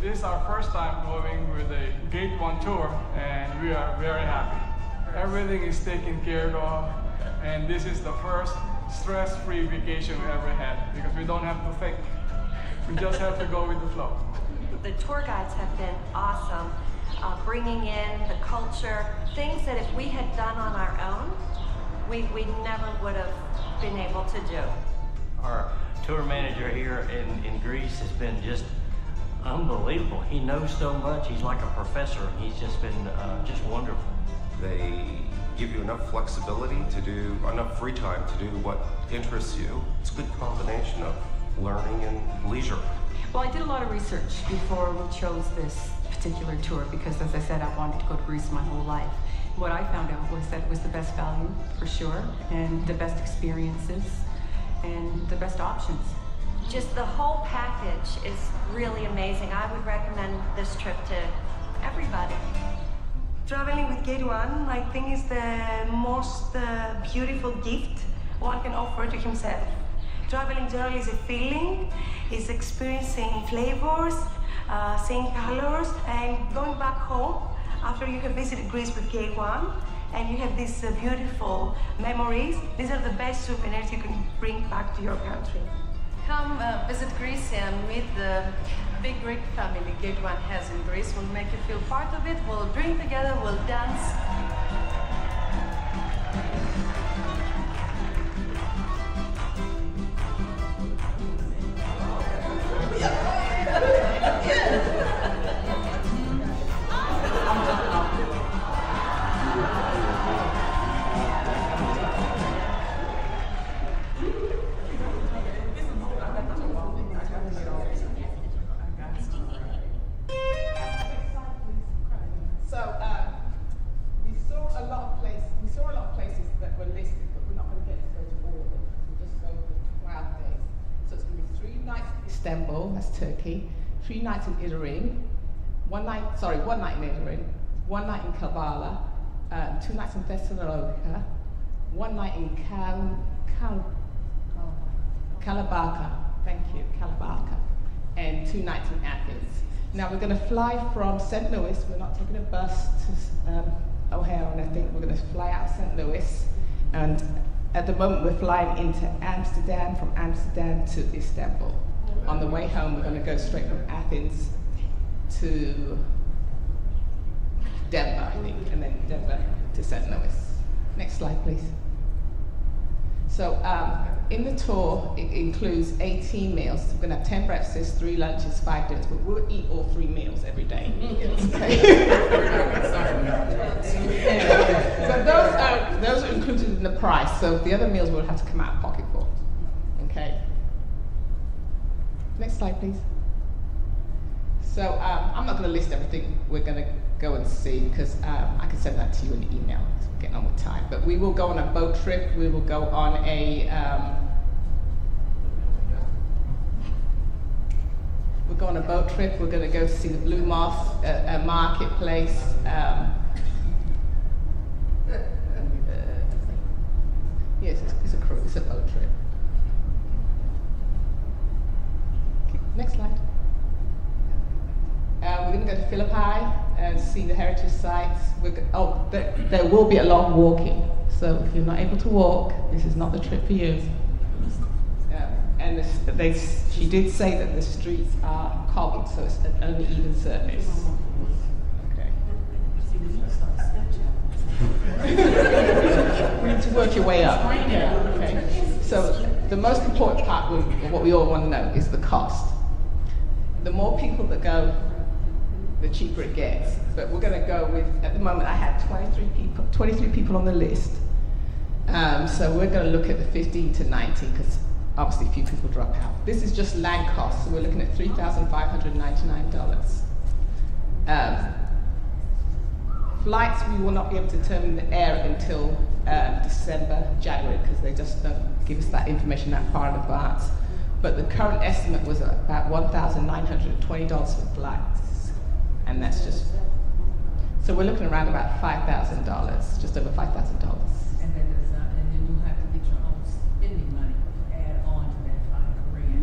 This is our first time going with a Gate 1 tour, and we are very happy. Everything is taken care of, and this is the first stress-free vacation we ever had because we don't have to think. We just have to go with the flow. The tour guides have been awesome, bringing in the culture, things that if we had done on our own, we never would have been able to do. Our tour manager here in Greece has been just unbelievable. He knows so much. He's like a professor. He's just been just wonderful. They give you enough flexibility to do, enough free time to do what interests you. It's a good combination of learning and leisure. Well, I did a lot of research before we chose this particular tour because, as I said, I wanted to go to Greece my whole life. What I found out was that it was the best value, for sure, and the best experiences, and the best options. Just the whole package is really amazing. I would recommend this trip to everybody. Traveling with Gate 1, I think, is the most beautiful gift one can offer to himself. Traveling generally is a feeling, is experiencing flavors, seeing colors, and going back home after you have visited Greece with Gate 1, and you have these beautiful memories. These are the best souvenirs you can bring back to your country. Come visit Greece and meet the big Greek family Gate 1 has in Greece. We'll make you feel part of it. We'll drink together, we'll dance. Istanbul, that's Turkey, 3 nights in Izmir, one night in Izmir, 1 night in Kavala, 2 nights in Thessalonica, 1 night in Kalabaka, and 2 nights in Athens. Now we're going to fly from St. Louis. We're not taking a bus to O'Hare or anything. We're going to fly out of St. Louis, and at the moment we're flying into Amsterdam, from Amsterdam to Istanbul. On the way home, we're going to go straight from Athens to Denver, I think, and then Denver to St. Louis. Next slide, please. So in the tour, it includes 18 meals. We're going to have 10 breakfasts, 3 lunches, 5 dinners, but we'll eat all 3 meals every day. So those are included in the price. So the other meals we'll have to come out of pocket for. Okay. Next slide, please. So I'm not going to list everything we're going to go and see because I can send that to you in the email. So we're getting on with time. But we will go on a boat trip. We will go on a We're going to go see the Blue Moth marketplace. Yes, it's a cruise. It's a boat trip. Next slide. We're going to go to Philippi and see the heritage sites. There will be a lot of walking. So if you're not able to walk, this is not the trip for you. And she did say that the streets are cobbled, so it's an uneven surface. Okay. We need to work your way up. Yeah. Okay. So the most important part, what we all want to know, is the cost. The more people that go, the cheaper it gets. But we're going to go with, at the moment, I had 23 people on the list. So we're going to look at the 15 to 19 because obviously a few people drop out. This is just land costs, so we're looking at $3,599. Flights, we will not be able to determine the air until December, January, because they just don't give us that information that far in advance. But the current estimate was about $1,920 for flights, and that's just, so we're looking around about $5,000, just over $5,000. And then you have to get your own spending money to add on to that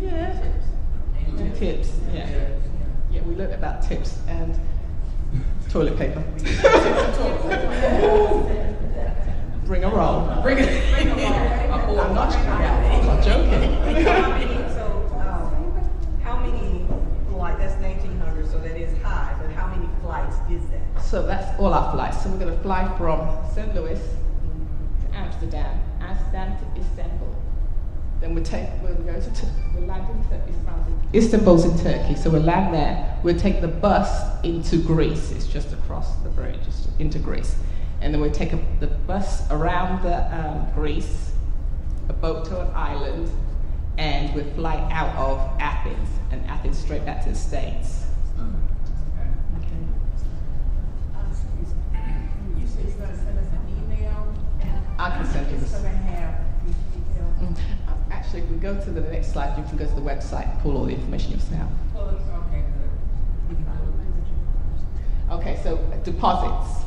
$5,000. Yeah. Tips, yeah. we learned about tips and toilet paper. Bring a roll. Bring it. I'm not joking. How many flights? That's 1900, so that is high. But how many flights is that? So that's all our flights. So we're going to fly from St. Louis to Amsterdam, Amsterdam to Istanbul. Then we'll land in Istanbul's in Turkey, so we'll land there. We'll take the bus into Greece. It's just across the bridge, just into Greece. And then we'll take the bus around Greece, a boat to an island, and we'll fly out of Athens, and Athens straight back to the States. You said you're going to send us an email? I can send you this. So they have these details. Actually, if we go to the next slide, you can go to the website and pull all the information yourself. Well, it's okay, good. We can do it. Okay, so deposits.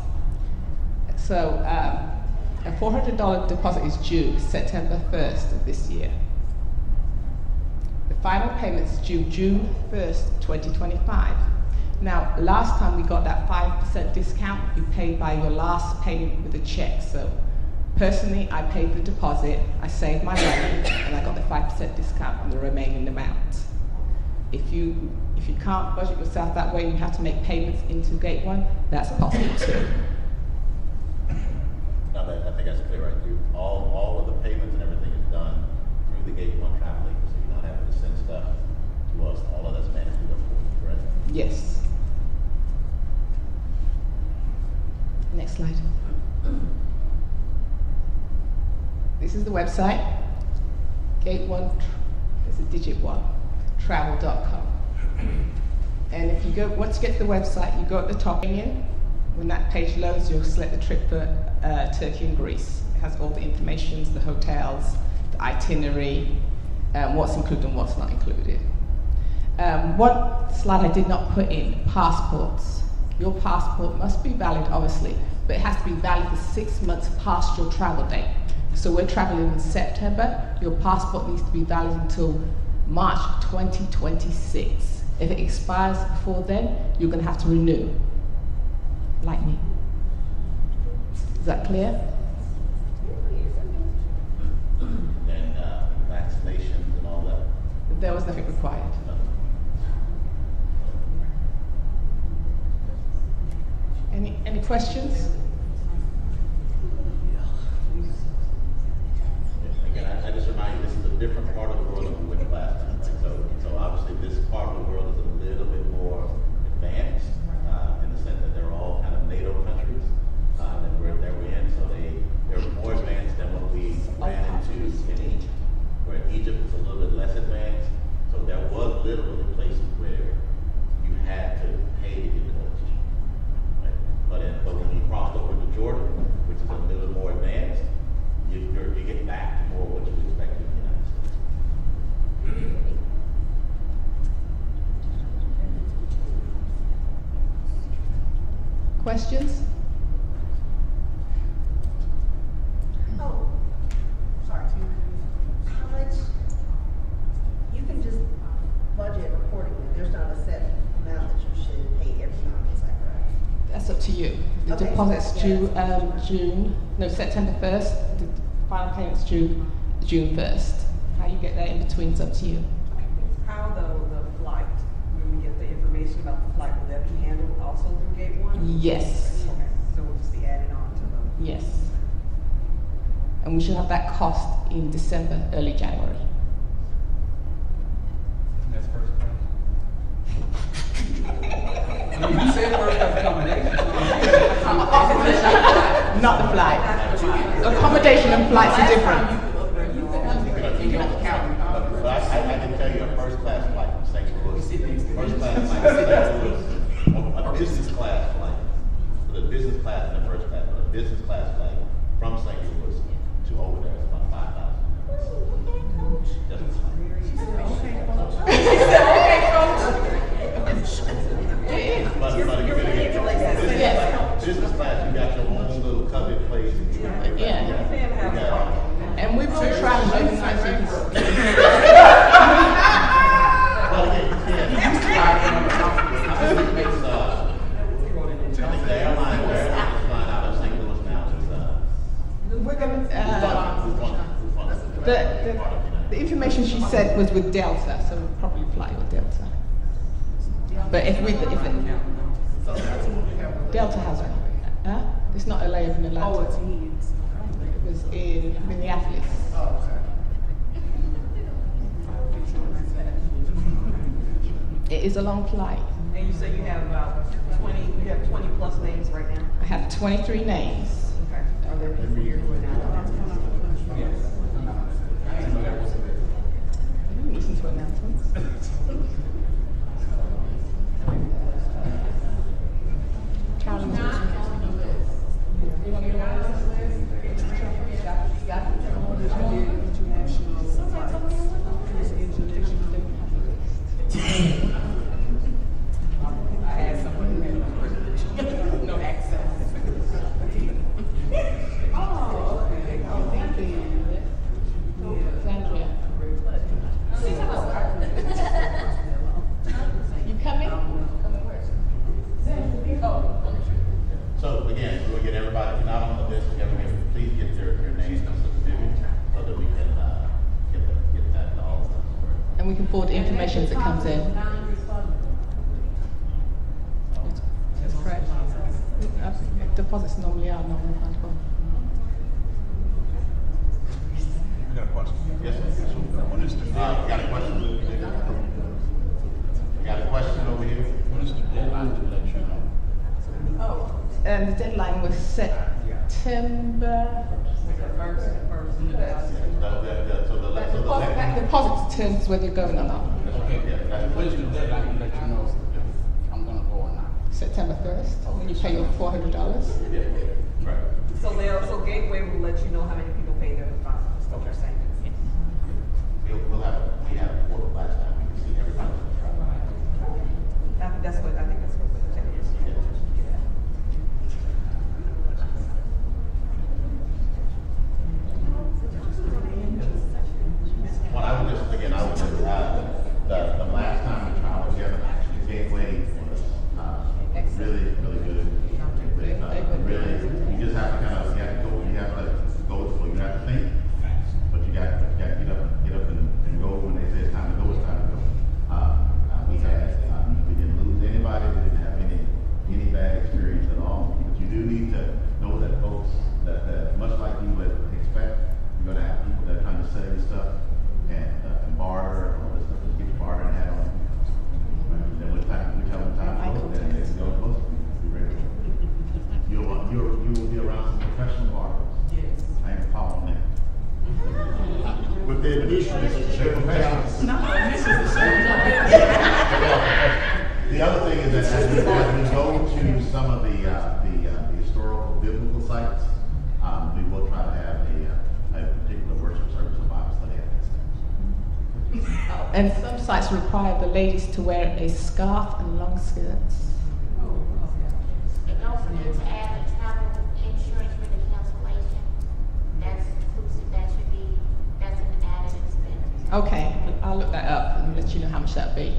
So a $400 deposit is due September 1st of this year. The final payment is due June 1st, 2025. Now, last time we got that 5% discount, you paid by your last payment with a check. So personally, I paid the deposit, I saved my money, and I got the 5% discount on the remaining amount. If you can't budget yourself that way, you have to make payments into Gate 1, that's possible too. Now that, I think that's clear, right? All of the payments and everything is done through the Gate 1 travel agent, so you're not having to send stuff to us. All of that's managed through the portal, correct? Yes. Next slide. This is the website, Gate 1, it's a digit 1, travel.com. And if you go, once you get to the website, you go at the top in. When that page loads, you'll select the trip for Turkey and Greece. It has all the information, the hotels, the itinerary, what's included and what's not included. One slide I did not put in, passports. Your passport must be valid, obviously, but it has to be valid for 6 months past your travel date. So we're traveling in September, your passport needs to be valid until March 2026. If it expires before then, you're going to have to renew, like me. Is that clear? And vaccinations and all that? There was nothing required. Any questions? Again, I just remind you, this is a different part of the world than we went last time, right? So obviously this part of the world is a little bit more advanced in the sense that they're all kind of NATO countries that we're in. So they're more advanced than what we ran into in Egypt, where Egypt is a little bit less advanced. So there was literally places where you had to pay to get close, right? But when you crossed over to Jordan, which is a little more advanced, you get back to more what you expect in the United States. Questions? Oh, sorry. How much? You can just budget accordingly. There's not a set amount that you should pay every month. Is that correct? That's up to you. The Okay, deposit's so due that's September 1st. The final payment's due June 1st. How you get that in between is up to you. How the flight, when we get the information about the flight, will that be handled also through Gate 1? Yes. Okay, so we'll just be adding on to the. Yes. And we should have that cost in December, early January. That's first class. You said first class accommodation. Not the flight. Accommodation and flights are different. But I can tell you a first class flight from St. Louis. First class flight from St. Louis, a business class flight. So the business class and the first class, but a business class flight from St. Louis to over there is about $5,000. Just the flight. But business class, you got your own little coveted place. Yeah. And we will travel overnight. Well, yeah, The airline is flying out of St. Louis now. We're gonna, Who's on it? the information she said was with Delta, so we'll probably fly with Delta. But if Delta has one. Huh? It's not LA in Atlanta. Oh, it's me. It was in Minneapolis. Oh, okay. It is a long flight. And you say you have about 20 plus names right now? I have 23 names. Okay. Are there people here who are not? Listen to announcements. Carolyn, you want me to write this? I had someone who had no accent. Oh, okay. Oh, thank you. Sandra. You coming? So again, we'll get everybody, if you're not on the list, please get their names submitted so that we can get that all. And we can forward the information as it comes in. That's correct. Deposits normally are non-refundable. I got a question. Yes, sir. What is the deadline? Got a question? Got a question over here? What is the deadline to let you know? Oh. The deadline was September. Deposit determines whether you're going or not. Okay, what is the deadline to let you know if I'm gonna go or not? September 1st, when you pay your $400. Right. So Gateway will let you know how many people pay their deposit. That's what you're saying. We had a portal last time, we can see everybody. I think that's what the tenant is. Well, I would just, the last time we traveled together, actually Gateway was, really, really good. Really, you just have to you have to go with the flow. You have to think, but you got to get up and go when they say it's time to go, it's time to go. We didn't lose anybody, we didn't have any bad experience at all. But you do need to know that folks, that much like you would expect, you're gonna have people that are trying to sell you stuff and barter and all this stuff, just get your barter and hat on. Right? And then we tell them time to go, then they can go close. Be ready. You will be around some professional barbers. Yes. I ain't following that. With the addition, they're professionals. The other thing is that as we go to some of the historical biblical sites, we will try to have a particular worship service or Bible study at this time. And some sites require the ladies to wear a scarf and long skirts. And also need to add the travel insurance for the cancellation. That's inclusive, that's an added expense. Okay, I'll look that up and let you know how much that'd be.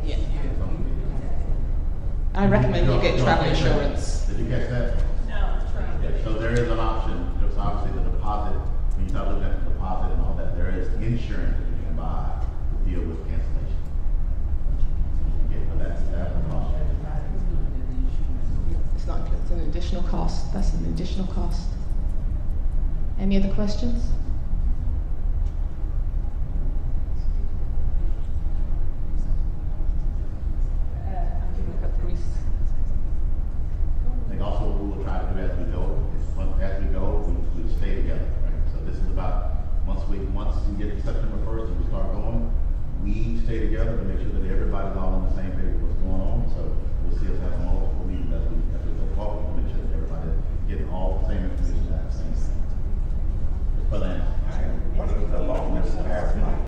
Yeah. I recommend you get travel insurance. Did you catch that? No. So there is an option. There's obviously the deposit. When you start looking at the deposit and all that, there is insurance that you can buy to deal with cancellation. That's an option. It's an additional cost. That's an additional cost. Any other questions? I think also what we will try to do as we go is we stay together, right? So this is about once we get to September 1st and we start going, we stay together to make sure that everybody's all on the same